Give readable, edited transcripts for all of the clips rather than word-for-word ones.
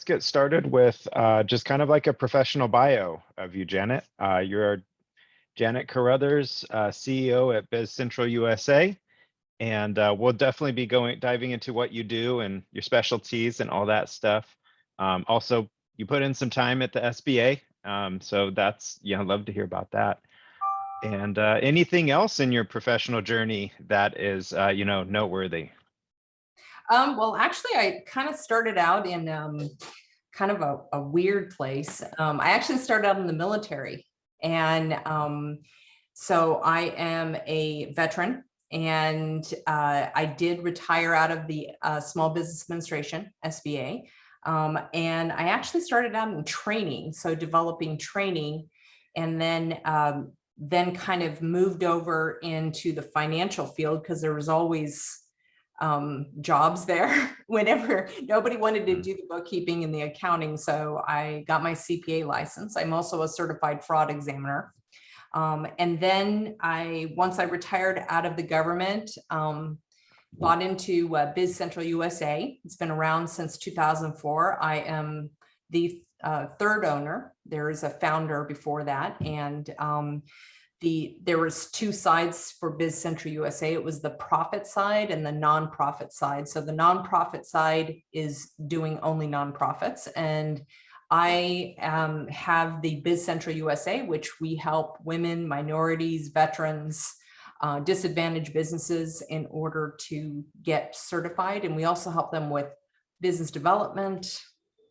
get started with just kind of like a professional bio of you, Janet. You're Janet Carruthers, CEO at BizCentralUSA, and we'll definitely be diving into what you do and your specialties and all that stuff. Also, you put in some time at the SBA, so that's, love to hear about that. And anything else in your professional journey that is, noteworthy? Well, actually, I kind of started out in kind of a weird place. I actually started out in the military, and so I am a veteran, and I did retire out of the Small Business Administration, SBA, and I actually started out in training, so developing training, and then kind of moved over into the financial field because there was always jobs there whenever nobody wanted to do the bookkeeping and the accounting. So I got my CPA license. I'm also a certified fraud examiner. And then once I retired out of the government, bought into BizCentralUSA. It's been around since 2004. I am the third owner. There is a founder before that. And there was two sides for BizCentralUSA. It was the profit side and the nonprofit side. So the nonprofit side is doing only nonprofits, and I have the BizCentralUSA, which we help women, minorities, veterans, disadvantaged businesses in order to get certified. And we also help them with business development,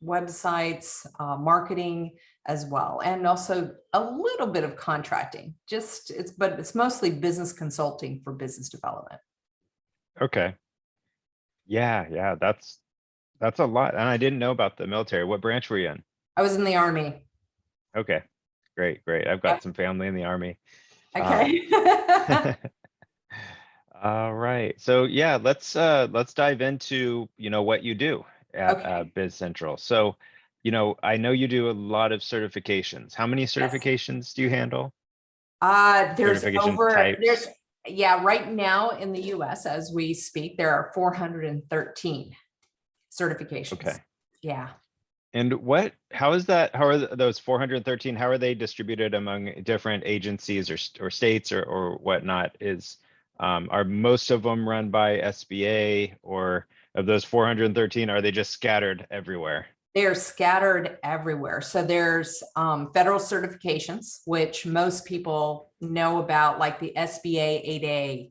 websites, marketing as well, and also a little bit of contracting. But it's mostly business consulting for business development. Okay. Yeah, that's a lot. And I didn't know about the military. What branch were you in? I was in the Army. Okay, great. I've got some family in the Army. Okay. All right. So yeah, let's dive into, what you do at BizCentral. So, I know you do a lot of certifications. How many certifications do you handle? There's Certification types? right now in the US as we speak, there are 413 certifications. Okay. Yeah. And how are those 413, how are they distributed among different agencies or states or whatnot? Are most of them run by SBA, or of those 413, are they just scattered everywhere? They're scattered everywhere. So there's federal certifications, which most people know about, like the SBA 8A.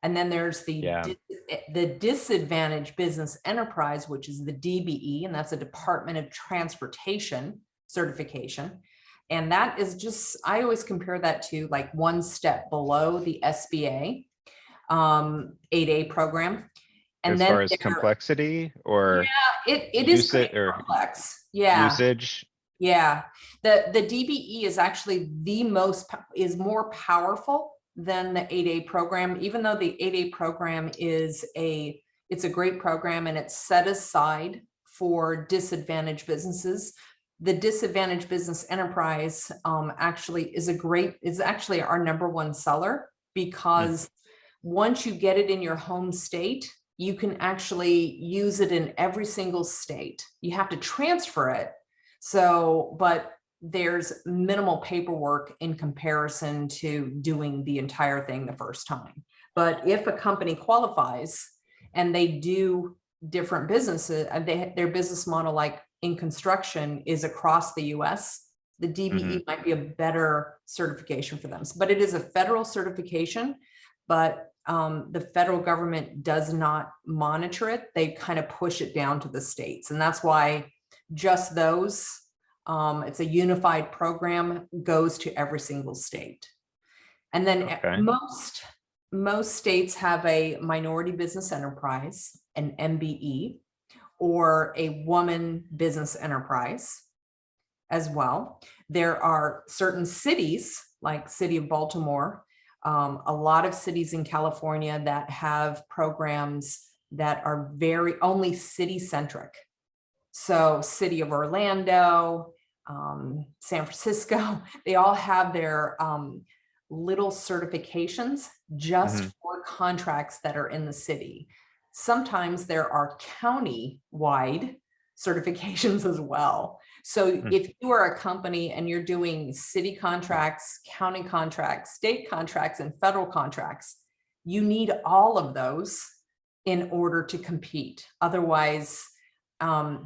And then there's the Disadvantaged Business Enterprise, which is the DBE, and that's a Department of Transportation certification. And that is just, I always compare that to like one step below the SBA 8A program. And as far as complexity, or it is pretty complex. Yeah. Usage. Yeah. The DBE is actually more powerful than the 8A program, even though the 8A program it's a great program and it's set aside for disadvantaged businesses. The Disadvantaged Business Enterprise actually is actually our #1 seller, because once you get it in your home state, you can actually use it in every single state. You have to transfer it. But there's minimal paperwork in comparison to doing the entire thing the first time. But if a company qualifies and they do different businesses, their business model, like in construction, is across the US, the DBE might be a better certification for them. But it is a federal certification, but the federal government does not monitor it. They kind of push it down to the states. And that's why just those, it's a unified program, goes to every single state. And then most states have a minority business enterprise, an MBE, or a woman business enterprise as well. There are certain cities, like City of Baltimore, a lot of cities in California that have programs that are very only city-centric. So City of Orlando, San Francisco, they all have their little certifications just for contracts that are in the city. Sometimes there are county-wide certifications as well. So Hmm. if you are a company and you're doing city contracts, county contracts, state contracts, and federal contracts, you need all of those in order to compete. Otherwise,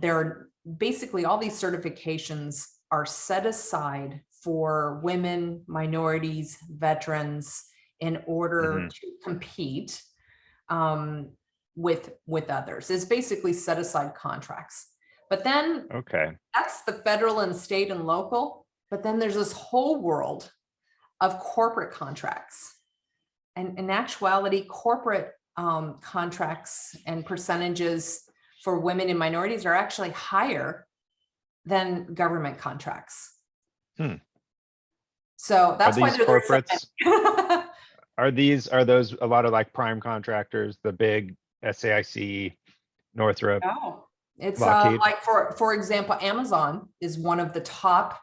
there are basically all these certifications are set aside for women, minorities, veterans in order to compete with others. It's basically set aside contracts. But then Okay. that's the federal and state and local. But then there's this whole world of corporate contracts. And in actuality, corporate contracts and percentages for women and minorities are actually higher than government contracts. Hmm. So that's why these there's corporates, are those a lot of like prime contractors, the big SAIC, Northrop, no, it's Lockheed? like for example, Amazon is one of the top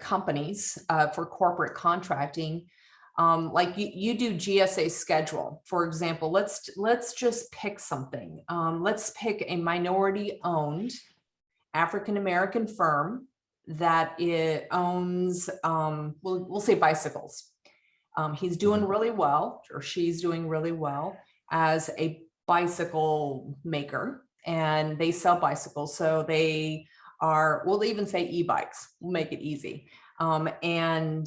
companies for corporate contracting. Like you do GSA schedule, for example. Let's just pick something. Let's pick a minority-owned African-American firm that it owns, we'll say bicycles. He's doing really well, or she's doing really well as a bicycle maker, and they sell bicycles. So they are, we'll even say e-bikes, we'll make it easy. And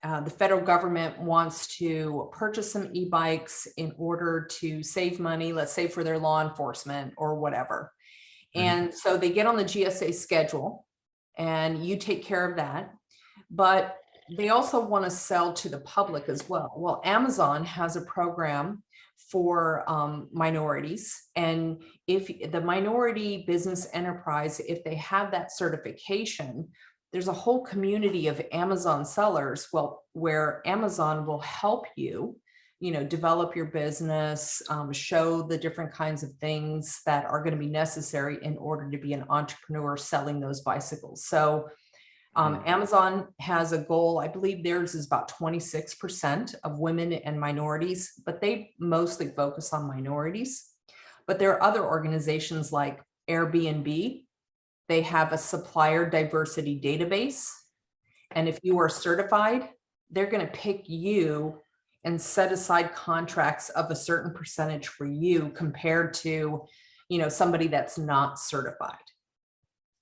the federal government wants to purchase some e-bikes in order to save money, let's say for their law enforcement or whatever. And so they get on the GSA schedule and you take care of that. But they also want to sell to the public as well. Well, Amazon has a program for minorities. And if the minority business enterprise, if they have that certification, there's a whole community of Amazon sellers, well, where Amazon will help you, develop your business, show the different kinds of things that are going to be necessary in order to be an entrepreneur selling those bicycles. So Amazon has a goal, I believe theirs is about 26% of women and minorities, but they mostly focus on minorities. But there are other organizations like Airbnb. They have a supplier diversity database. And if you are certified, they're going to pick you and set aside contracts of a certain percentage for you compared to, somebody that's not certified.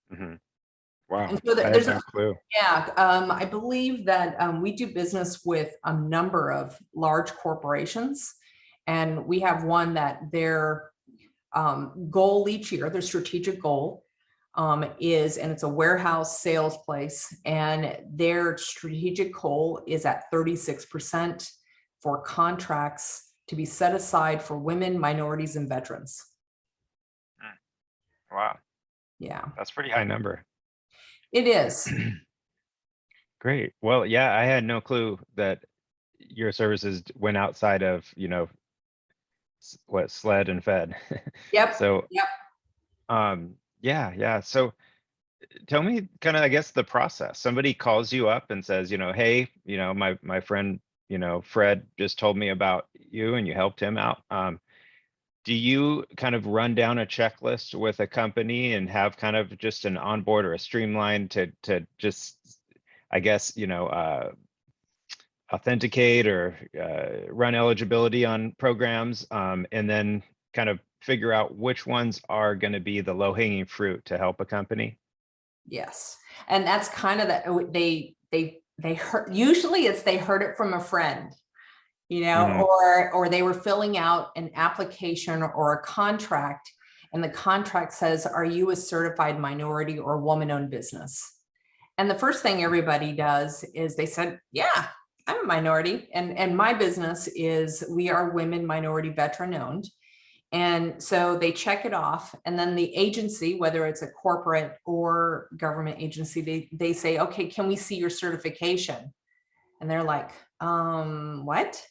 Wow, And so I had there's no clue. Yeah, I believe that we do business with a number of large corporations, and we have one that their goal each year, their strategic goal is, and it's a warehouse sales place, and their strategic goal is at 36% for contracts to be set aside for women, minorities, and veterans. Wow, Yeah, that's a pretty high number. it is. Great. Well, yeah, I had no clue that your services went outside of, what SLED and Fed. Yep. So, Yep. yeah. So tell me kind of, I guess, the process. Somebody calls you up and says, hey, my friend, Fred just told me about you and you helped him out. Do you kind of run down a checklist with a company and have kind of just an onboard or a streamline to just, I guess, authenticate or run eligibility on programs, and then kind of figure out which ones are going to be the low-hanging fruit to help a company? Yes. And that's kind of they heard, usually it's they heard it from a friend, or they were filling out an application or a contract, and the contract says, are you a certified minority or woman-owned business? And the first thing everybody does is they said, yeah, I'm a minority. And my business is, we are women, minority, veteran owned. And so they check it off, and then the agency, whether it's a corporate or government agency, they say, okay, can we see your certification? And they're like, what?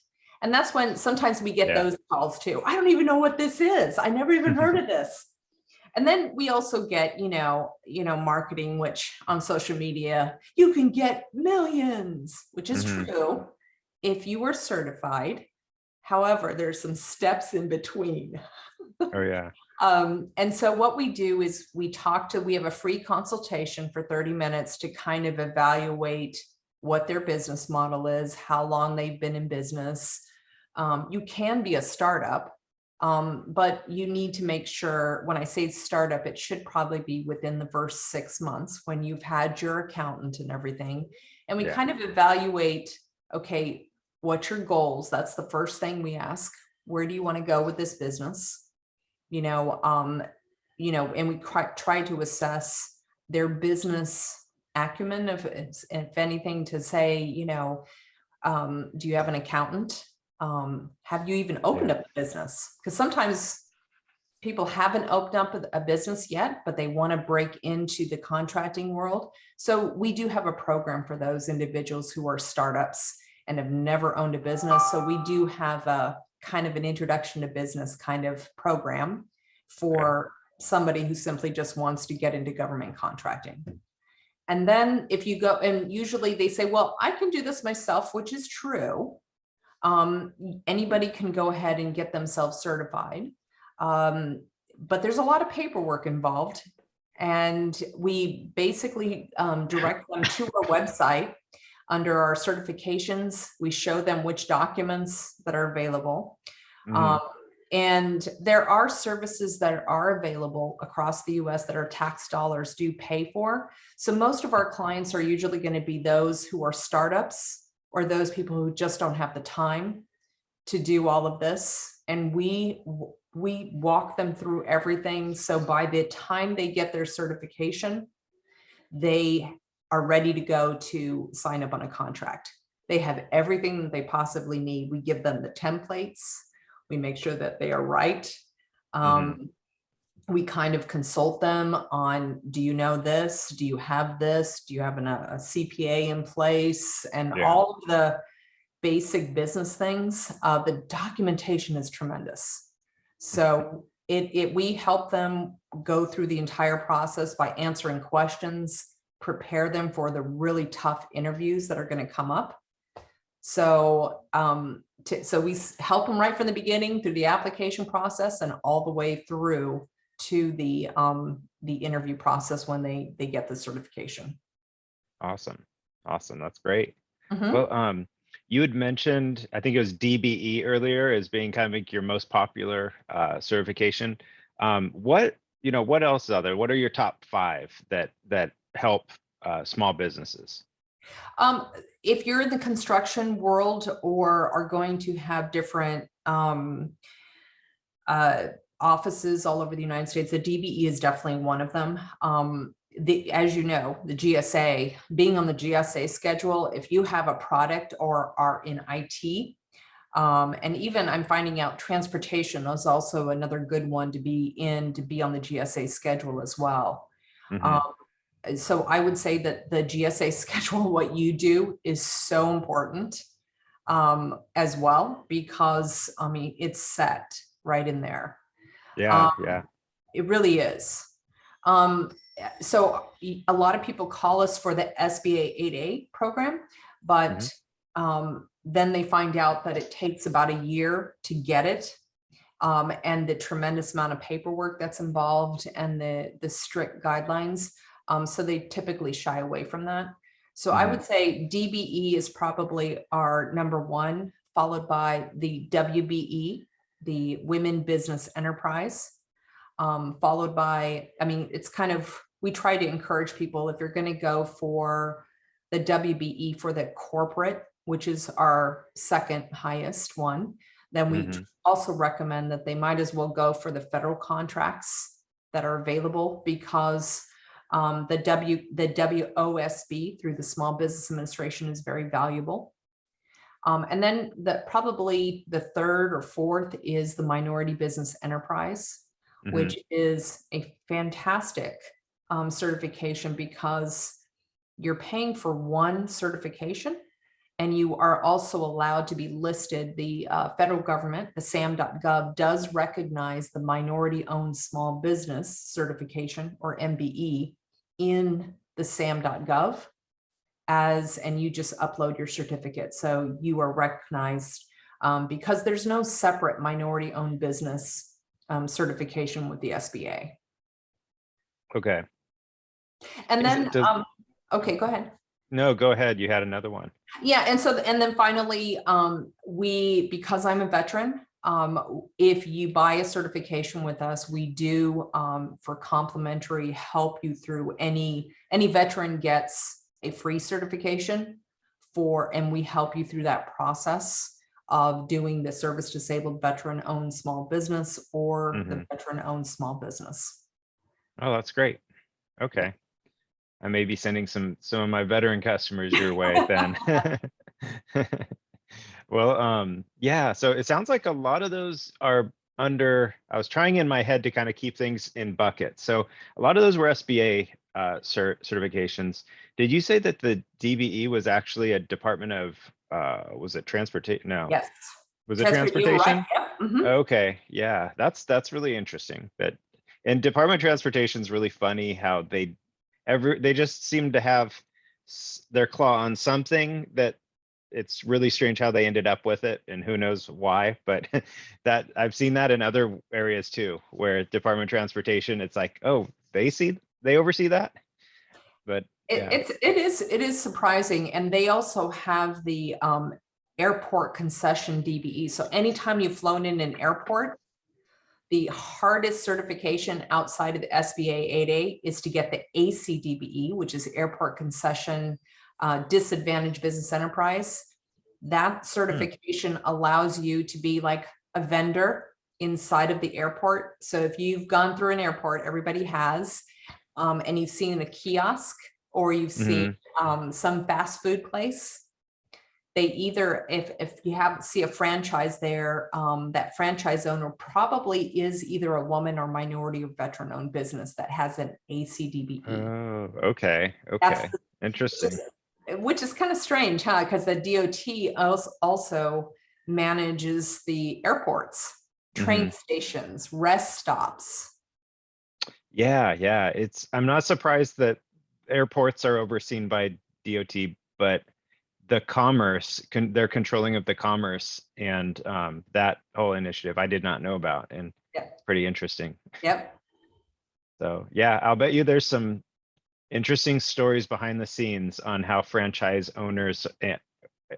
And that's when sometimes we get those calls too. I don't even know what this is. I never even heard of this. And then we also get, marketing, which on social media, you can get millions, which is true if you were certified. However, there's some steps in between. Oh, yeah. And so what we do is we have a free consultation for 30 minutes to kind of evaluate what their business model is, how long they've been in business. You can be a startup, but you need to make sure, when I say startup, it should probably be within the first 6 months when you've had your accountant and everything. And we Yeah. kind of evaluate, okay, what's your goals? That's the first thing we ask. Where do you want to go with this business? And we try to assess their business acumen, if anything, to say, do you have an accountant? Have you even opened up a business? Because sometimes people haven't opened up a business yet, but they want to break into the contracting world. So we do have a program for those individuals who are startups and have never owned a business. So we do have a kind of an introduction to business kind of program for somebody who simply just wants to get into government contracting. And then if you go, and usually they say, well, I can do this myself, which is true. Anybody can go ahead and get themselves certified. But there's a lot of paperwork involved. And we basically direct them to our website. Under our certifications, we show them which documents that are available. And there are services that are available across the US that our tax dollars do pay for. So most of our clients are usually going to be those who are startups or those people who just don't have the time to do all of this. And we walk them through everything. So by the time they get their certification, they are ready to go to sign up on a contract. They have everything that they possibly need. We give them the templates. We make sure that they are right. We kind of consult them on, do you know this? Do you have this? Do you have a CPA in place? And all of the basic business things. The documentation is tremendous. So we help them go through the entire process by answering questions, prepare them for the really tough interviews that are going to come up. So, so we help them right from the beginning through the application process and all the way through to the interview process when they get the certification. Awesome. That's great. Well, you had mentioned, I think it was DBE earlier as being kind of like your most popular certification. What else are there? What are your top 5 that help small businesses? If you're in the construction world or are going to have different offices all over the United States, the DBE is definitely one of them. As you know, the GSA, being on the GSA schedule, if you have a product or are in IT, and even I'm finding out transportation is also another good one to be on the GSA schedule as well. So I would say that the GSA schedule, what you do, is so important as well, because I mean, it's set right in there. It really is. So a lot of people call us for the SBA 8A program, but then they find out that it takes about a year to get it. And the tremendous amount of paperwork that's involved and the strict guidelines. So they typically shy away from that. So I would say DBE is probably our number 1, followed by the WBE, the Women Business Enterprise, followed by, I mean, it's kind of, we try to encourage people, if you're going to go for the WBE for the corporate, which is our second highest one, then we also recommend that they might as well go for the federal contracts that are available, because the WOSB through the Small Business Administration is very valuable. And then probably the third or fourth is the Minority Business Enterprise, which is a fantastic certification, because you're paying for one certification and you are also allowed to be listed. The federal government, the SAM.gov, does recognize the Minority Owned Small Business Certification, or MBE, in the SAM.gov and you just upload your certificate. So you are recognized because there's no separate minority-owned business certification with the SBA. Okay. And Is then, it, does, okay, go ahead. no, go ahead. You had another one. Yeah, and so, and then finally, because I'm a veteran, if you buy a certification with us, we do, for complimentary help you through any veteran gets a free certification and we help you through that process of doing the service disabled veteran owned small business or the veteran owned small business. Oh, that's great. Okay. I may be sending some of my veteran customers your way then. Well, yeah, so it sounds like a lot of those are under, I was trying in my head to kind of keep things in buckets. So a lot of those were SBA certifications. Did you say that the DBE was actually a Department of, was it transportation? No. Yes. Was it transportation? Right. Yep. Mm-hmm. Okay, yeah, that's really interesting. And Department of Transportation is really funny how they just seem to have their claw on something that it's really strange how they ended up with it, and who knows why, but that I've seen that in other areas too, where Department of Transportation, it's like, oh, they oversee that. But yeah. It is surprising. And they also have the airport concession DBE. So anytime you've flown in an airport, the hardest certification outside of the SBA 8A is to get the ACDBE, which is Airport Concession Disadvantaged Business Enterprise. That certification allows you to be like a vendor inside of the airport. So if you've gone through an airport, everybody has, and you've seen a kiosk or you've seen some fast food place, they either, if you see a franchise there, that franchise owner probably is either a woman or minority or veteran owned business that has an ACDBE. Oh, okay. Okay. Interesting. Which is kind of strange, huh? Because the DOT also manages the airports, train stations, rest stops. Yeah. I'm not surprised that airports are overseen by DOT, but the commerce, their controlling of the commerce and that whole initiative I did not know about, and pretty interesting. Yep. So yeah, I'll bet you there's some interesting stories behind the scenes on how franchise owners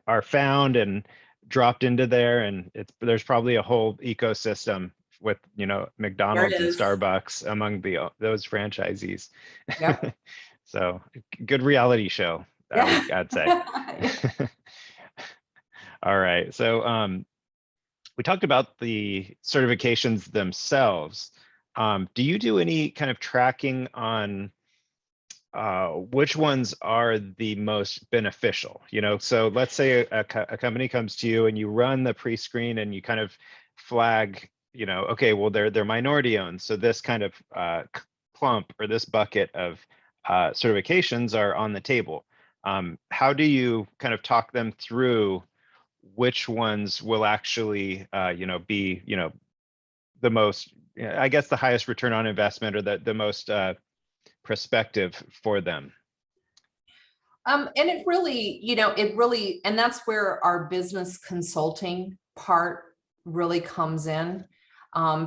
are found and dropped into there, and there's probably a whole ecosystem with McDonald's and Starbucks among those franchisees. Yep. So good reality show. I'd say. All right. So we talked about the certifications themselves. Do you do any kind of tracking on which ones are the most beneficial? So let's say a company comes to you and you run the pre-screen and you kind of flag, okay, well, they're minority owned. So this kind of clump or this bucket of certifications are on the table. How do you kind of talk them through which ones will actually, be, the most, I guess, the highest return on investment, or the most prospective for them? And it really, and that's where our business consulting part really comes in,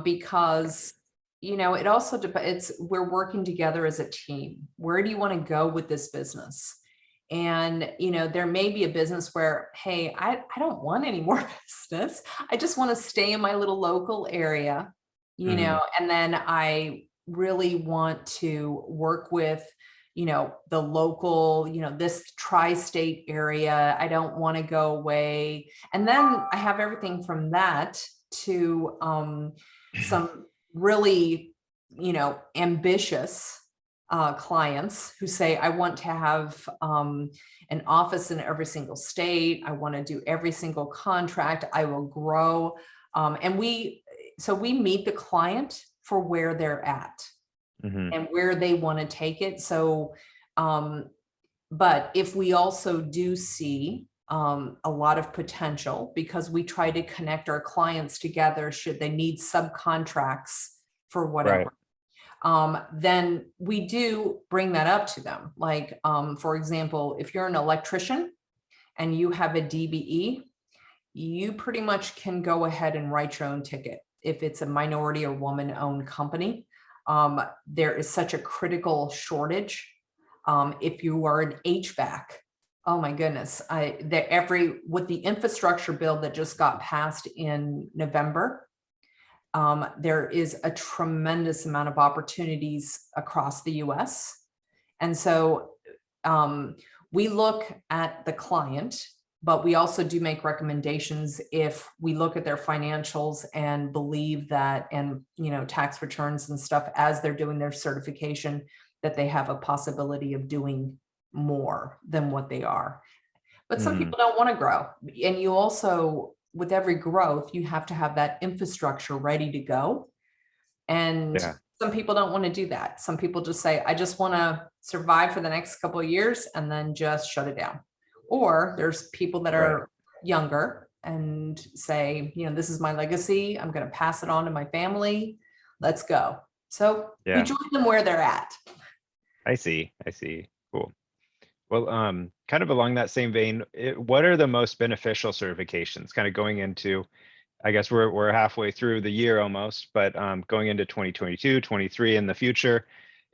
because it also depends. We're working together as a team. Where do you want to go with this business? And, there may be a business where, hey, I don't want any more business. I just want to stay in my little local area, and then I really want to work with, the local, this tri-state area. I don't want to go away. And then I have everything from that to some really, ambitious clients who say, I want to have an office in every single state. I want to do every single contract. I will grow. And we meet the client for where they're at and where they want to take it. So, but if we also do see a lot of potential, because we try to connect our clients together should they need subcontracts for whatever. Right. Then we do bring that up to them. Like, for example, if you're an electrician and you have a DBE, you pretty much can go ahead and write your own ticket. If it's a minority or woman-owned company, there is such a critical shortage. If you are an HVAC, oh my goodness, with the infrastructure bill that just got passed in November, there is a tremendous amount of opportunities across the US. And so we look at the client, but we also do make recommendations if we look at their financials and believe that, and tax returns and stuff as they're doing their certification, that they have a possibility of doing more than what they are. But some people don't want to grow. And you also, with every growth, you have to have that infrastructure ready to go. And some people don't want to do that. Some people just say, I just want to survive for the next couple of years and then just shut it down. Or there's people that are younger and say, this is my legacy. I'm going to pass it on to my family. Let's go. So we join them where they're at. I see. Cool. Well, kind of along that same vein, what are the most beneficial certifications? Kind of going into, I guess we're halfway through the year almost, but going into 2022, 23 in the future,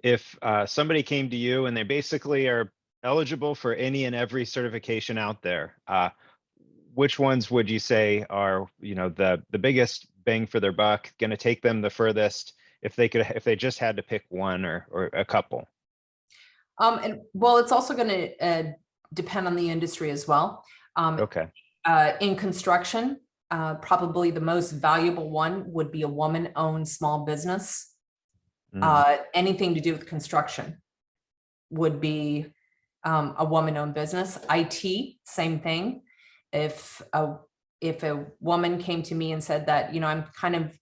if somebody came to you and they basically are eligible for any and every certification out there, which ones would you say are, the biggest bang for their buck, going to take them the furthest if they just had to pick one or a couple? And well, it's also going to depend on the industry as well. In construction, probably the most valuable one would be a woman-owned small business. Anything to do with construction would be a woman-owned business. IT, same thing. If a woman came to me and said that, I'm kind of,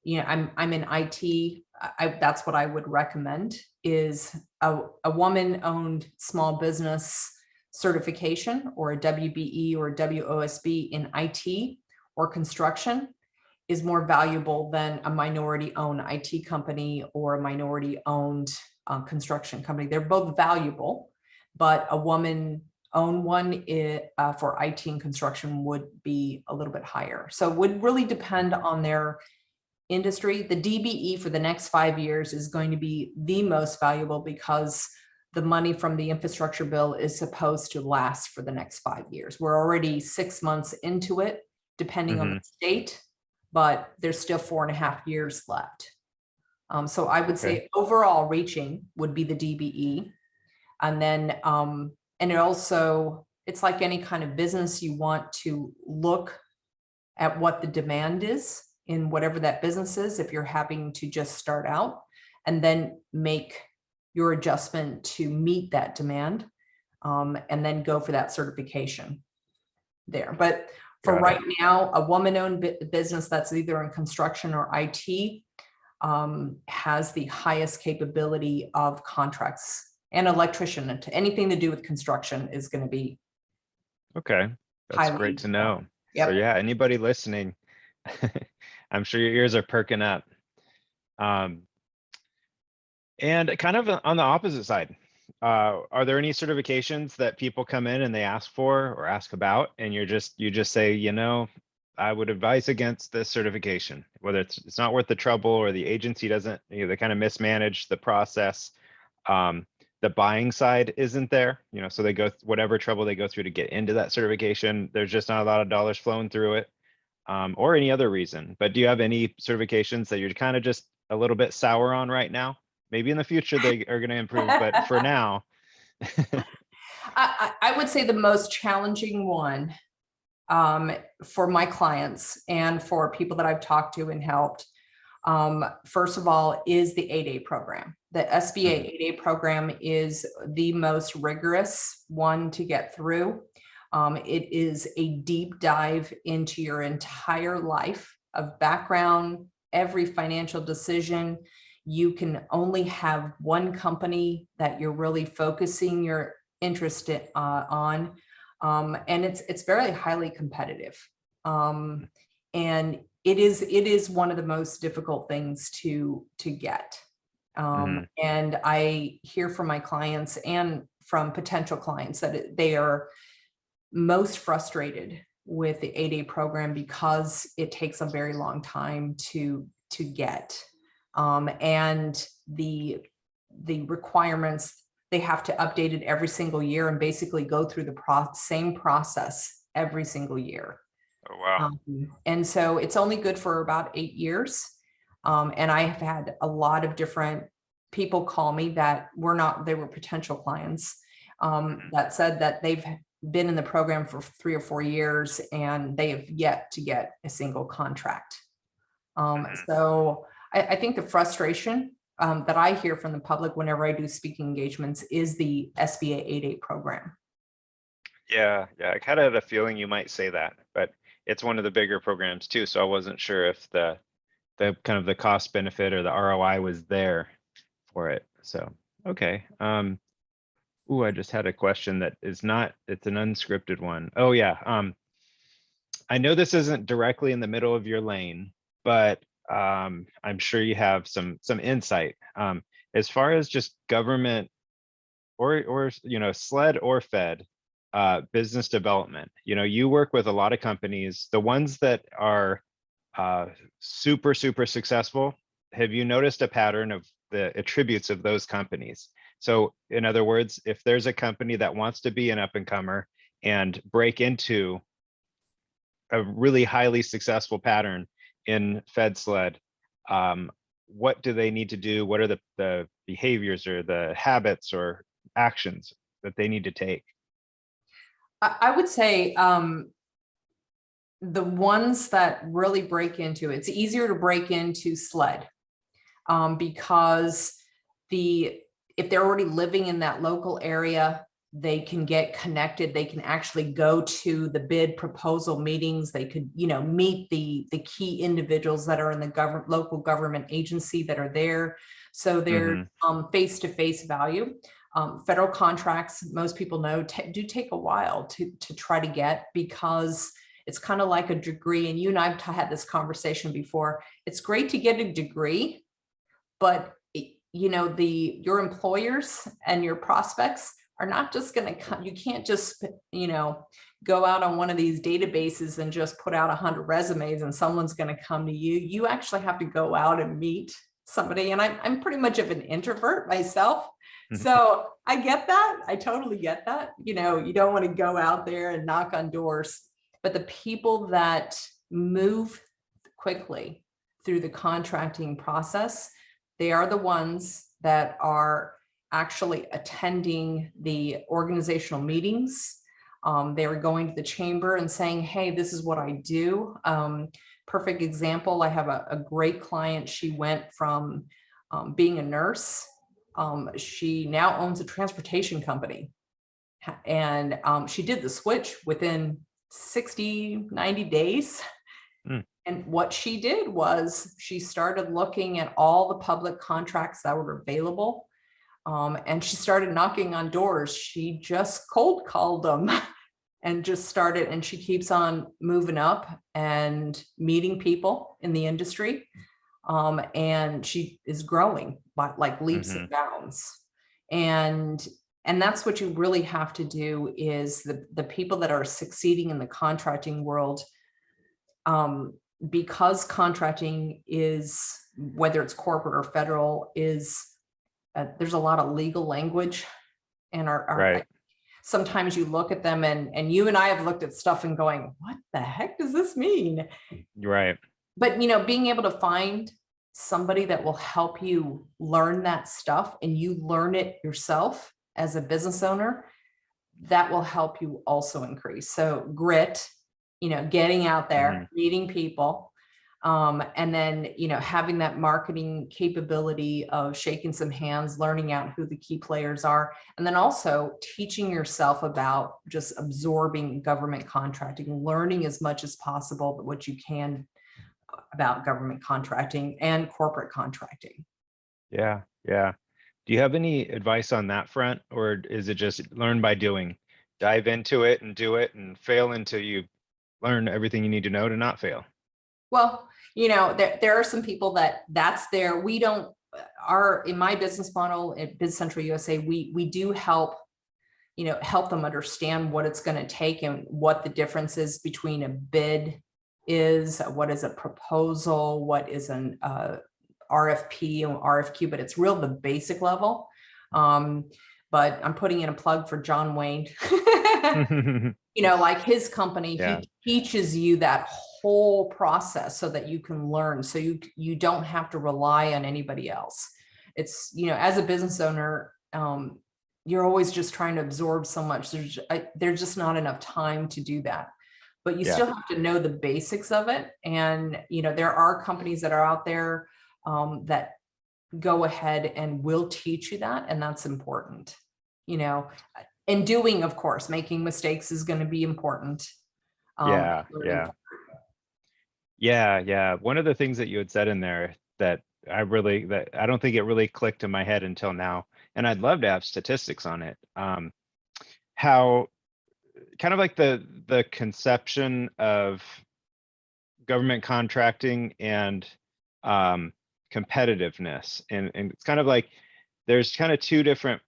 I'm in IT, that's what I would recommend, is a woman-owned small business certification, or a WBE or a WOSB in IT or construction is more valuable than a minority-owned IT company or a minority-owned construction company. They're both valuable, but a woman-owned one for IT and construction would be a little bit higher. So it would really depend on their industry. The DBE for the next 5 years is going to be the most valuable because the money from the infrastructure bill is supposed to last for the next 5 years. We're already 6 months into it, depending on the state, but there's still 4.5 years left. So I would say overall reaching would be the DBE. And then, and it also, it's like any kind of business, you want to look at what the demand is in whatever that business is, if you're having to just start out, and then make your adjustment to meet that demand, and then go for that certification there. But for right now, a woman-owned business that's either in construction or IT has the highest capability of contracts, and electrician, to anything to do with construction is going to be that's great to know. So yeah, anybody listening, I'm sure your ears are perking up. And kind of on the opposite side, are there any certifications that people come in and they ask for or ask about, and you just say, I would advise against this certification, whether it's not worth the trouble, or the agency doesn't, they kind of mismanage the process. The buying side isn't there, so they go whatever trouble they go through to get into that certification. There's just not a lot of dollars flowing through it, or any other reason. But do you have any certifications that you're kind of just a little bit sour on right now? Maybe in the future they are going to improve, but for now. I would say the most challenging one for my clients and for people that I've talked to and helped, first of all, is the 8A program. The SBA 8A program is the most rigorous one to get through. It is a deep dive into your entire life of background, every financial decision. You can only have one company that you're really focusing your interest on. And it's very highly competitive. And it is one of the most difficult things to get. And I hear from my clients and from potential clients that they are most frustrated with the 8A program because it takes a very long time to get. And the requirements, they have to update it every single year and basically go through the same process every single year. Oh, wow. And so it's only good for about 8 years. And I have had a lot of different people call me that they were potential clients that said that they've been in the program for 3 or 4 years and they have yet to get a single contract. So I think the frustration that I hear from the public whenever I do speaking engagements is the SBA 8A program. Yeah, I kind of had a feeling you might say that, but it's one of the bigger programs too. So I wasn't sure if the kind of the cost benefit or the ROI was there for it. So, okay. Ooh, I just had a question that is not, it's an unscripted one. Oh yeah. I know this isn't directly in the middle of your lane, but I'm sure you have some insight. As far as just government or SLED or Fed business development, you work with a lot of companies, the ones that are super successful. Have you noticed a pattern of the attributes of those companies? So in other words, if there's a company that wants to be an up and comer and break into a really highly successful pattern in Fed SLED, what do they need to do? What are the behaviors or the habits or actions that they need to take? I would say the ones that really break into it's easier to break into SLED because if they're already living in that local area, they can get connected. They can actually go to the bid proposal meetings. They could, meet the key individuals that are in the local government agency that are there. So they're face-to-face value. Federal contracts, most people know, do take a while to try to get because it's kind of like a degree. And you and I've had this conversation before. It's great to get a degree, but your employers and your prospects are not just going to come. You can't just, go out on one of these databases and just put out 100 resumes and someone's going to come to you. You actually have to go out and meet somebody. And I'm pretty much of an introvert myself. So I get that. I totally get that. You don't want to go out there and knock on doors, but the people that move quickly through the contracting process, they are the ones that are actually attending the organizational meetings. They are going to the chamber and saying, hey, this is what I do. Perfect example, I have a great client. She went from being a nurse. She now owns a transportation company. And she did the switch within 60, 90 days. And what she did was she started looking at all the public contracts that were available. And she started knocking on doors. She just cold called them and just started, and she keeps on moving up and meeting people in the industry. And she is growing by like leaps and bounds. And that's what you really have to do is the people that are succeeding in the contracting world, because contracting is, whether it's corporate or federal, is there's a lot of legal language, and Right. sometimes you look at them and you and I have looked at stuff and going, what the heck does this mean? Right. But being able to find somebody that will help you learn that stuff and you learn it yourself as a business owner, that will help you also increase. So grit, getting out there, meeting people, and then, having that marketing capability of shaking some hands, learning out who the key players are, and then also teaching yourself about just absorbing government contracting, learning as much as possible what you can about government contracting and corporate contracting. Yeah. Do you have any advice on that front, or is it just learn by doing? Dive into it and do it and fail until you learn everything you need to know to not fail. Well, there are some people that's there. We don't, in my business model at BizCentralUSA, we do help, help them understand what it's going to take and what the difference is between a bid is, what is a proposal, what is an RFP and RFQ, but it's real the basic level. But I'm putting in a plug for John Wayne. Like his company, Yeah. he teaches you that whole process so that you can learn, so you don't have to rely on anybody else. It's, as a business owner, you're always just trying to absorb so much. There's just not enough time to do that, but you still have to know the basics of it. And, there are companies that are out there that go ahead and will teach you that. And that's important, and doing, of course, making mistakes is going to be important. Yeah. One of the things that you had said in there that I don't think it really clicked in my head until now, and I'd love to have statistics on it. How kind of like the conception of government contracting and competitiveness, and it's kind of like there's kind of two different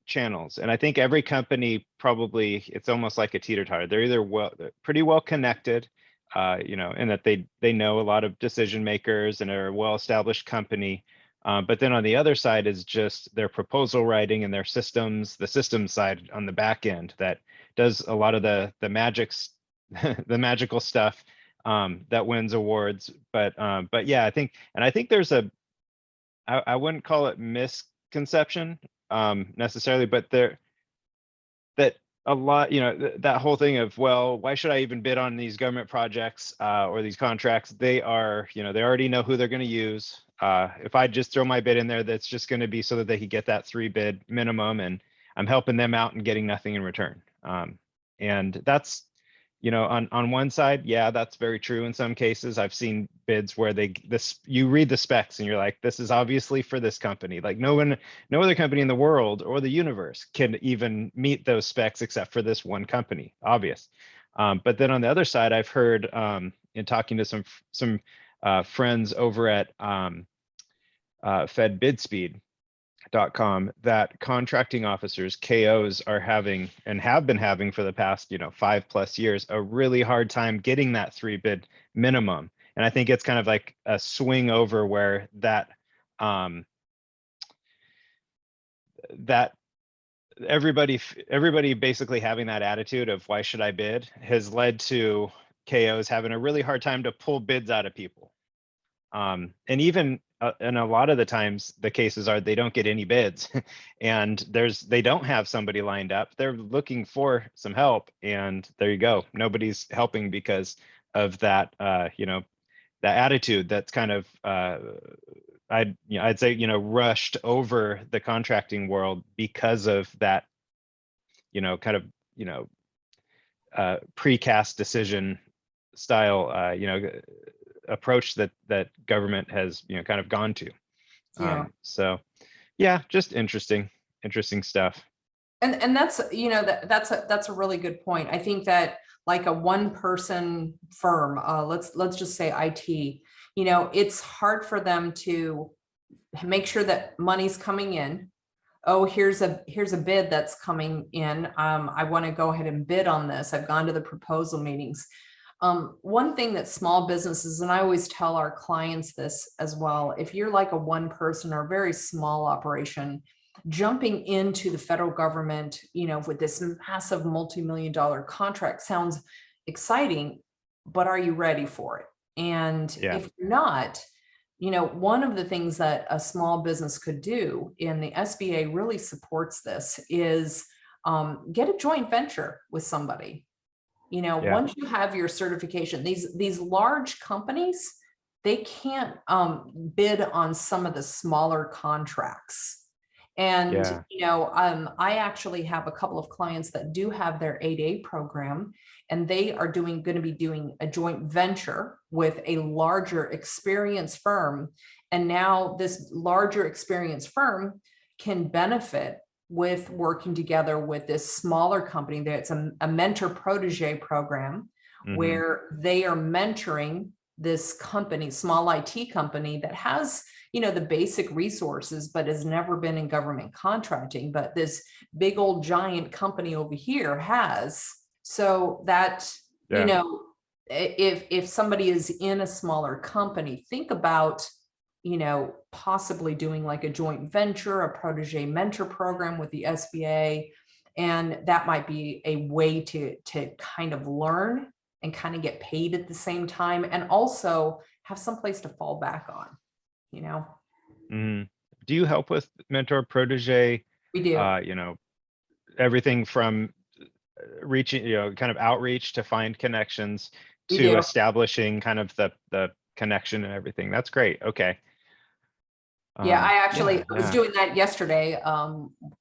channels, and I think every company probably, it's almost like a teeter-totter. They're either pretty well connected, in that they know a lot of decision makers and are a well-established company, but then on the other side is just their proposal writing and their systems, the systems side on the back end that does a lot of the magics, the magical stuff that wins awards. But yeah, I think there's I wouldn't call it misconception necessarily, but that a lot, that whole thing of, well, why should I even bid on these government projects or these contracts? They are, they already know who they're going to use. If I just throw my bid in there, that's just going to be so that they could get that 3 bid minimum, and I'm helping them out and getting nothing in return. And that's, on one side, yeah, that's very true. In some cases, I've seen bids where you read the specs and you're like, this is obviously for this company. Like no other company in the world or the universe can even meet those specs except for this one company, obvious. But then on the other side, I've heard in talking to some friends over at FedBidSpeed.com that contracting officers, KOs, are having and have been having for the past 5+ years a really hard time getting that 3 bid minimum. And I think it's kind of like a swing over where that that everybody basically having that attitude of why should I bid has led to KOs having a really hard time to pull bids out of people. And even and a lot of the times the cases are they don't get any bids and they don't have somebody lined up. They're looking for some help, and there you go. Nobody's helping because of that, that attitude that's kind of I'd say rushed over the contracting world because of that, kind of precast decision style, approach that government has kind of gone to. So yeah, just interesting stuff. And that's that's a really good point. I think that like a one person firm, let's just say IT, it's hard for them to make sure that money's coming in. Oh, here's a bid that's coming in. I want to go ahead and bid on this. I've gone to the proposal meetings. One thing that small businesses, and I always tell our clients this as well, if you're like a one person or a very small operation, jumping into the federal government, with this massive multi-million-dollar contract sounds exciting, but are you ready for it? And if you're not, one of the things that a small business could do, and the SBA really supports this, is get a joint venture with somebody. Once you have your certification, these large companies, they can't bid on some of the smaller contracts. And, I actually have a couple of clients that do have their 8A program, and they are going to be doing a joint venture with a larger experienced firm. And now this larger experienced firm can benefit with working together with this smaller company. That's a mentor protege program where they are mentoring this company, small IT company that has, you know, the basic resources, but has never been in government contracting, but this big old giant company over here has. So that, you Yeah. know, if somebody is in a smaller company, think about, you know, possibly doing like a joint venture, a protege mentor program with the SBA. And that might be a way to kind of learn and kind of get paid at the same time, and also have some place to fall back on, you know. Mhm. Do you help with mentor protege? We do. You know, everything from reaching, you know, kind of outreach to find connections We to do. establishing kind of the connection and everything. That's great. Okay. Yeah, I Yeah, was yeah. doing that yesterday.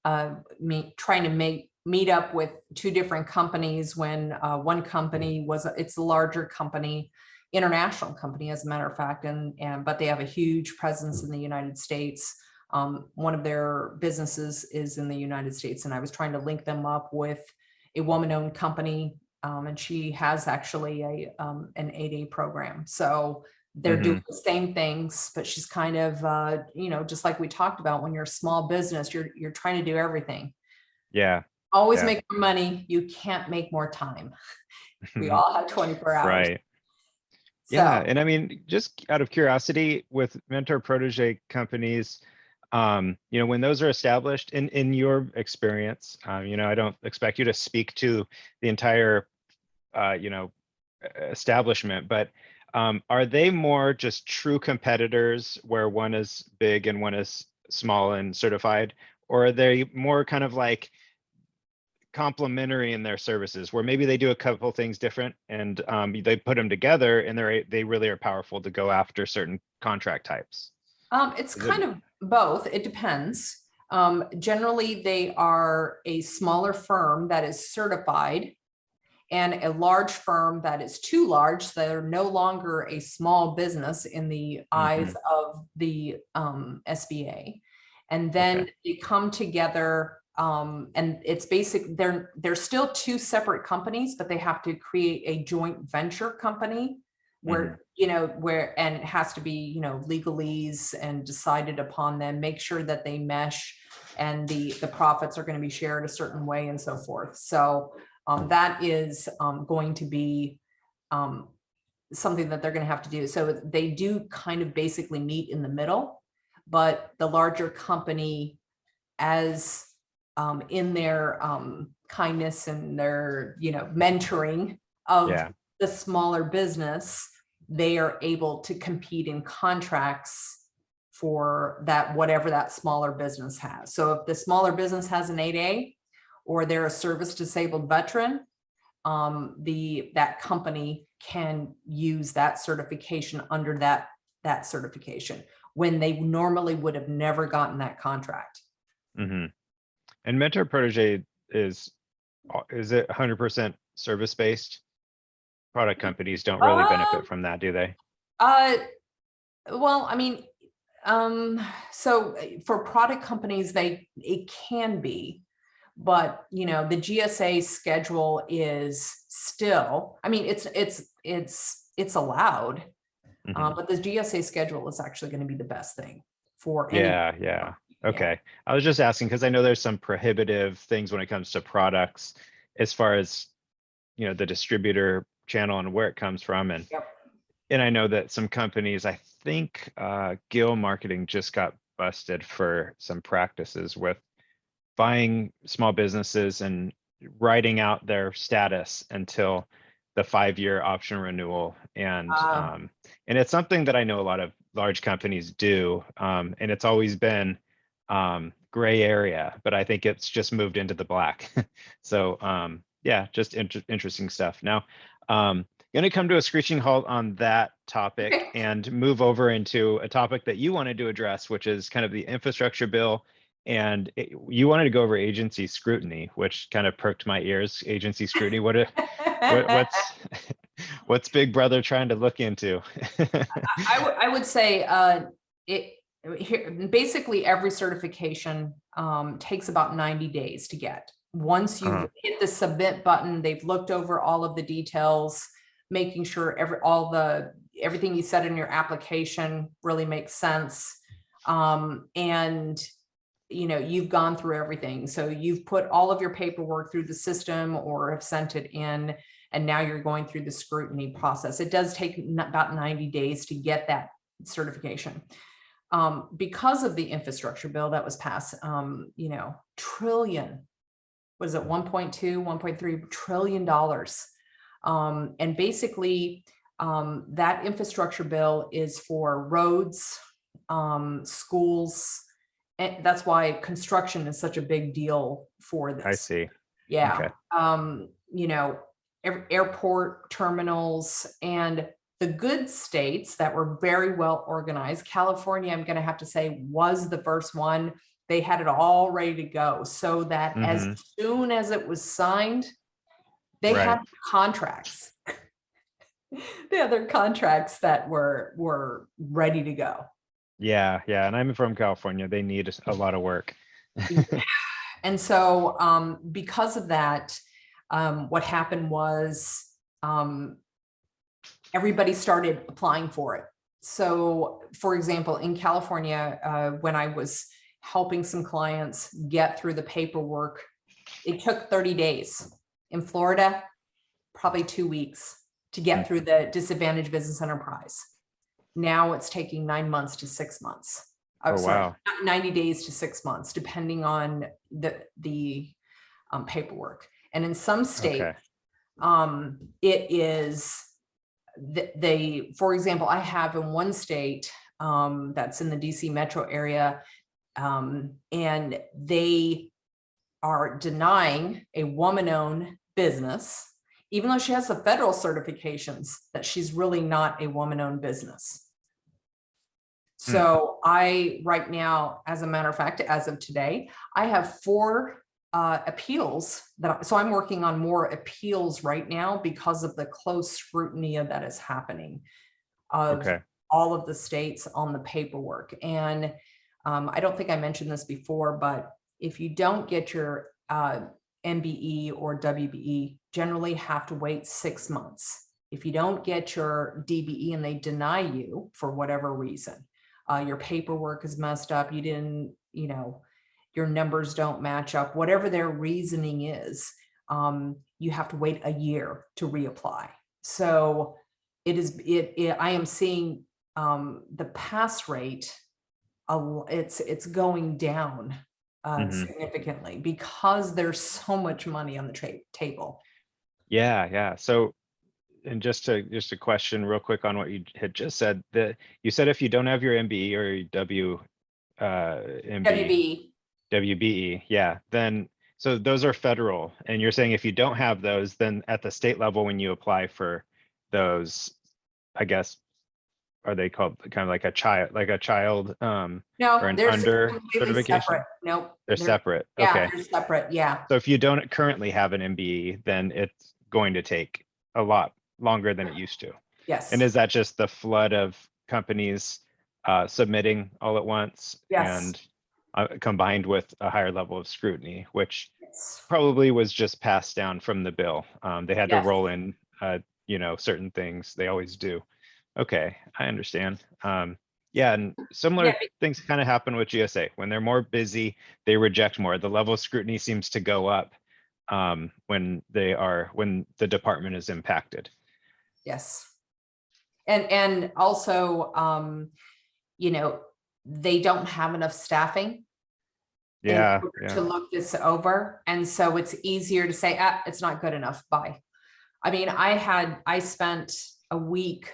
Trying to meet up with two different companies when one company it's a larger company, international company, as a matter of fact, but they have a huge presence in the United States. One of their businesses is in the United States, and I was trying to link them up with a woman-owned company, and she has actually an 8A program. So they're doing the same things, but she's kind of, you know, just like we talked about, when you're a small business, you're trying to do everything. Yeah. Always Yeah. make more money. You can't make more time. We all have 24 hours. Right. Yeah. So, And I mean, just out of curiosity, with mentor protege companies, you know, when those are established in your experience, you know, I don't expect you to speak to the entire, you know, establishment, but are they more just true competitors where one is big and one is small and certified, or are they more kind of like complementary in their services, where maybe they do a couple things different and they put them together and they really are powerful to go after certain contract types? it's Is it? kind of both. It depends. Generally, they are a smaller firm that is certified, and a large firm that is too large, so they're no longer a small business in the eyes of the SBA. And then Okay. they come together, and it's basic. They're still two separate companies, but they have to create a joint venture company where, you know, and it has to be, you know, legalese and decided upon them, make sure that they mesh, and the profits are going to be shared a certain way and so forth. So that is going to be something that they're going to have to do. So they do kind of basically meet in the middle, but the larger company, as in their kindness and their, you know, mentoring of Yeah. the smaller business, they are able to compete in contracts for that, whatever that smaller business has. So if the smaller business has an 8A, or they're a service disabled veteran, that company can use that certification under that certification, when they normally would have never gotten that contract. And mentor protege is it 100% service based? Product companies don't really benefit from that, do they? Well, I mean, so for product companies, it can be, but you know, the GSA schedule is still, I mean, it's allowed, but the GSA schedule is actually going to be the best thing for any. Yeah. Yeah. Okay. I was just asking because I know there's some prohibitive things when it comes to products, as far as, you know, the distributor channel and where it comes from. And Yep. and I know that some companies, I think Gill Marketing just got busted for some practices with buying small businesses and writing out their status until the 5-year option renewal. And it's something that I know a lot of large companies do. And it's always been gray area, but I think it's just moved into the black. So yeah, just interesting stuff. Now, going to come to a screeching halt on that topic Okay. and move over into a topic that you wanted to address, which is kind of the infrastructure bill. And you wanted to go over agency scrutiny, which kind of perked my ears. Agency scrutiny. What's Big Brother trying to look into? I would say basically every certification takes about 90 days to get. Once you hit the submit button, they've looked over all of the details, making sure all the everything you said in your application really makes sense. And you've gone through everything. So you've put all of your paperwork through the system or have sent it in, and now you're going through the scrutiny process. It does take about 90 days to get that certification. Because of the infrastructure bill that was passed, trillion, was it 1.2, 1.3 trillion dollars. And basically, that infrastructure bill is for roads, schools, and that's why construction is such a big deal for this. I see. Yeah. Okay. Airport terminals, and the good states that were very well organized. California, I'm going to have to say, was the first one. They had it all ready to go, so that as soon as it was signed, they had contracts. They had their contracts that were ready to go. Yeah. And I'm from California. They need a lot of work. And so because of that, what happened was everybody started applying for it. So, for example, in California, when I was helping some clients get through the paperwork, it took 30 days. In Florida, probably 2 weeks to get through the disadvantaged business enterprise. Now it's taking 9 months to 6 months. Wow. 90 days to 6 months, depending on the paperwork. And in some states, it is for example, I have in one state that's in the DC metro area, and they are denying a woman-owned business, even though she has the federal certifications, that she's really not a woman-owned business. So right now, as a matter of fact, as of today, I have 4 appeals so I'm working on more appeals right now because of the close scrutiny that is happening of all of the states on the paperwork. And I don't think I mentioned this before, but if you don't get your MBE or WBE, generally have to wait 6 months. If you don't get your DBE and they deny you for whatever reason, your paperwork is messed up, you didn't, your numbers don't match up, whatever their reasoning is, you have to wait a year to reapply. So I am seeing the pass rate, it's going down significantly because there's so much money on the table. Yeah. So, and just a question real quick on what you had just said, that you said if you don't have your MBE or your WBE, yeah, then so those are federal, and you're saying if you don't have those, then at the state level when you apply for those, I guess, are they called kind of like a child No, or an they're under completely certification? separate. Nope. They're separate. Yeah, Okay. they're separate. Yeah. So if you don't currently have an MBE, then it's going to take a lot longer than it used to. Yes. And is that just the flood of companies submitting all at once? Yes. And combined with a higher level of scrutiny, which probably was just passed down from the bill. They had to roll in, certain things. They always do. Okay, I understand. Yeah, and similar things kind of happen with GSA. When they're more busy, they reject more. The level of scrutiny seems to go up when the department is impacted. Yes. And also, they don't have enough staffing to look this over. And so it's easier to say, it's not good enough. Bye. I mean, I spent a week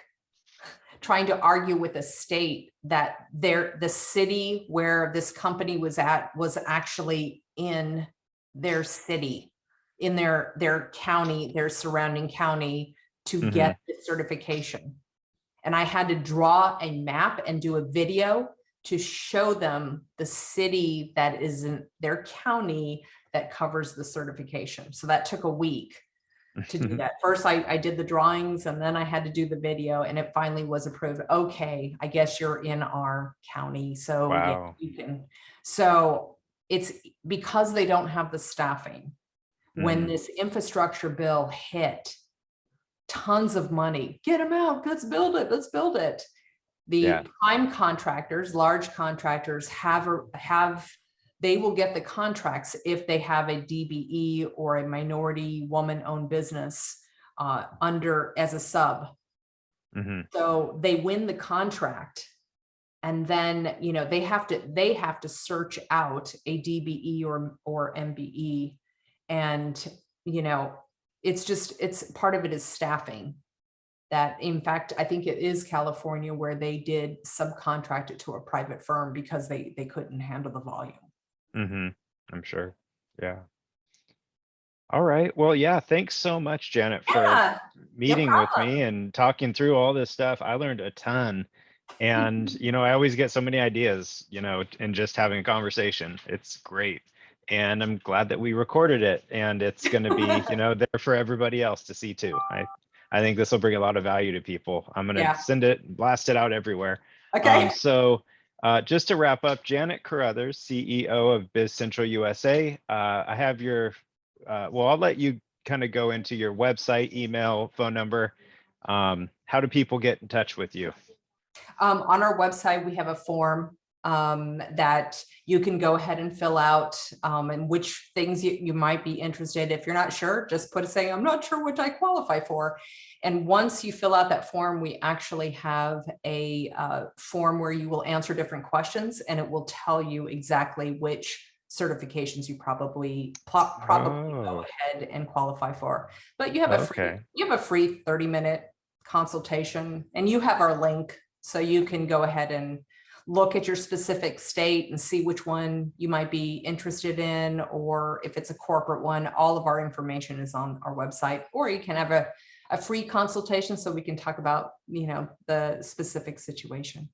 trying to argue with a state that the city where this company was at was actually in their city, in their county, their surrounding county, to get the certification. And I had to draw a map and do a video to show them the city that is in their county that covers the certification. So that took a week to do that. First, I did the drawings, and then I had to do the video, and it finally was approved. Okay, I guess you're in our county. So yeah, you can. So it's because they don't have the staffing. When this infrastructure bill hit, tons of money. Get them out. Let's build it. Let's build it. The Yeah. prime contractors, large contractors they will get the contracts if they have a DBE or a minority woman-owned business under as a sub. Hmm. So they win the contract, and then they have to search out a DBE or MBE, and it's part of it is staffing. That in fact, I think it is California where they did subcontract it to a private firm because they couldn't handle the volume. Hmm. I'm sure. Yeah. All right. Well, yeah, thanks so much, Janet, for Yeah, no meeting with problem. me and talking through all this stuff. I learned a ton. And, I always get so many ideas, in just having a conversation. It's great. And I'm glad that we recorded it, and it's going to be, there for everybody else to see too. I think this will bring a lot of value to people. I'm going to Yeah. send it, blast it out everywhere. Okay. Just to wrap up, Janet Carruthers, CEO of BizCentralUSA. I have your, I'll let you kind of go into your website, email, phone number. How do people get in touch with you? On our website, we have a form that you can go ahead and fill out, and which things you might be interested. If you're not sure, just put a saying, I'm not sure what I qualify for. And once you fill out that form, we actually have a form where you will answer different questions, and it will tell you exactly which certifications you probably go ahead and qualify for. But you have a free 30-minute consultation, and you have our link, so you can go ahead and look at your specific state and see which one you might be interested in, or if it's a corporate one. All of our information is on our website, or you can have a free consultation so we can talk about the specific situation.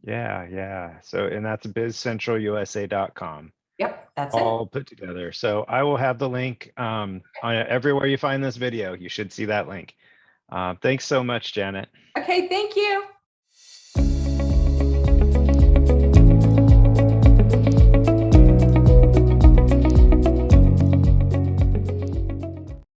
Yeah. So, and that's bizcentralusa.com. Yep, that's it. All put together. So I will have the link on everywhere you find this video. You should see that link. Thanks so much, Janet. Okay, thank you.